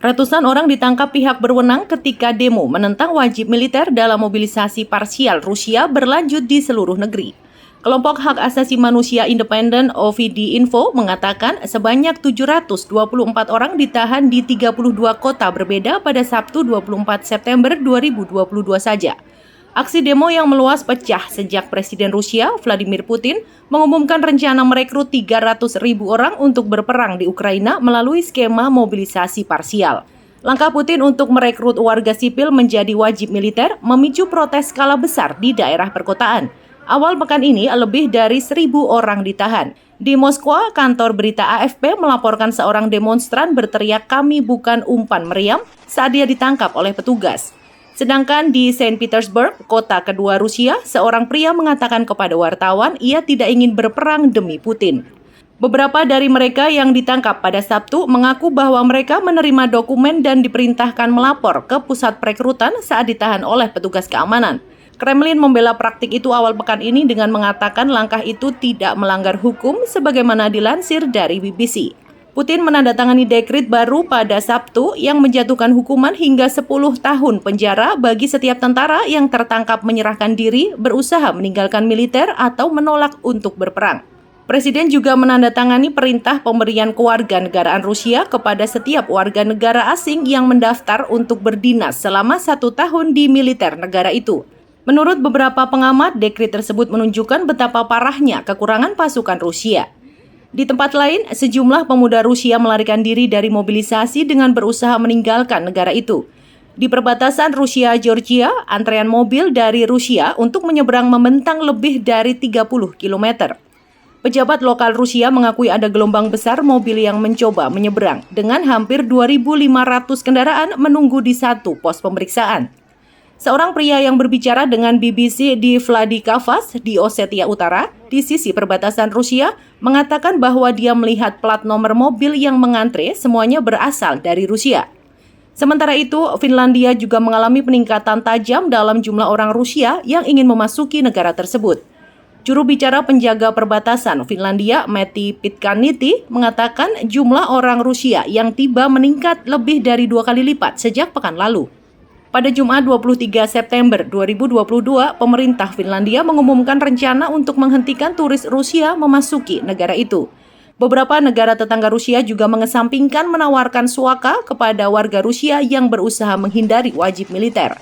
Ratusan orang ditangkap pihak berwenang ketika demo menentang wajib militer dalam mobilisasi parsial Rusia berlanjut di seluruh negeri. Kelompok hak asasi manusia independen OVD Info mengatakan sebanyak 724 orang ditahan di 32 kota berbeda pada Sabtu 24 September 2022 saja. Aksi demo yang meluas pecah sejak Presiden Rusia, Vladimir Putin, mengumumkan rencana merekrut 300.000 orang untuk berperang di Ukraina melalui skema mobilisasi parsial. Langkah Putin untuk merekrut warga sipil menjadi wajib militer memicu protes skala besar di daerah perkotaan. Awal pekan ini lebih dari 1.000 orang ditahan. Di Moskwa, kantor berita AFP melaporkan seorang demonstran berteriak "Kami bukan umpan meriam" saat dia ditangkap oleh petugas. Sedangkan di Saint Petersburg, kota kedua Rusia, seorang pria mengatakan kepada wartawan ia tidak ingin berperang demi Putin. Beberapa dari mereka yang ditangkap pada Sabtu mengaku bahwa mereka menerima dokumen dan diperintahkan melapor ke pusat perekrutan saat ditahan oleh petugas keamanan. Kremlin membela praktik itu awal pekan ini dengan mengatakan langkah itu tidak melanggar hukum sebagaimana dilansir dari BBC. Putin menandatangani dekret baru pada Sabtu yang menjatuhkan hukuman hingga 10 tahun penjara bagi setiap tentara yang tertangkap menyerahkan diri, berusaha meninggalkan militer atau menolak untuk berperang. Presiden juga menandatangani perintah pemberian kewarganegaraan Rusia kepada setiap warga negara asing yang mendaftar untuk berdinas selama 1 tahun di militer negara itu. Menurut beberapa pengamat, dekret tersebut menunjukkan betapa parahnya kekurangan pasukan Rusia. Di tempat lain, sejumlah pemuda Rusia melarikan diri dari mobilisasi dengan berusaha meninggalkan negara itu. Di perbatasan Rusia-Georgia, antrean mobil dari Rusia untuk menyeberang membentang lebih dari 30 km. Pejabat lokal Rusia mengakui ada gelombang besar mobil yang mencoba menyeberang dengan hampir 2.500 kendaraan menunggu di satu pos pemeriksaan. Seorang pria yang berbicara dengan BBC di Vladikavkaz di Osetia Utara, di sisi perbatasan Rusia, mengatakan bahwa dia melihat plat nomor mobil yang mengantre semuanya berasal dari Rusia. Sementara itu, Finlandia juga mengalami peningkatan tajam dalam jumlah orang Rusia yang ingin memasuki negara tersebut. Juru bicara penjaga perbatasan Finlandia, Matti Pitkaniti, mengatakan jumlah orang Rusia yang tiba meningkat lebih dari 2 kali lipat sejak pekan lalu. Pada Jumat 23 September 2022, pemerintah Finlandia mengumumkan rencana untuk menghentikan turis Rusia memasuki negara itu. Beberapa negara tetangga Rusia juga mengesampingkan menawarkan suaka kepada warga Rusia yang berusaha menghindari wajib militer.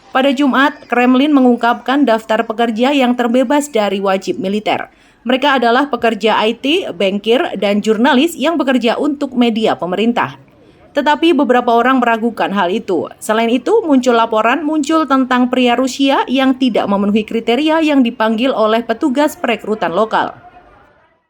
Pada Jumat, Kremlin mengungkapkan daftar pekerja yang terbebas dari wajib militer. Mereka adalah pekerja IT, bankir, dan jurnalis yang bekerja untuk media pemerintah. Tetapi beberapa orang meragukan hal itu. Selain itu, laporan muncul tentang pria Rusia yang tidak memenuhi kriteria yang dipanggil oleh petugas perekrutan lokal.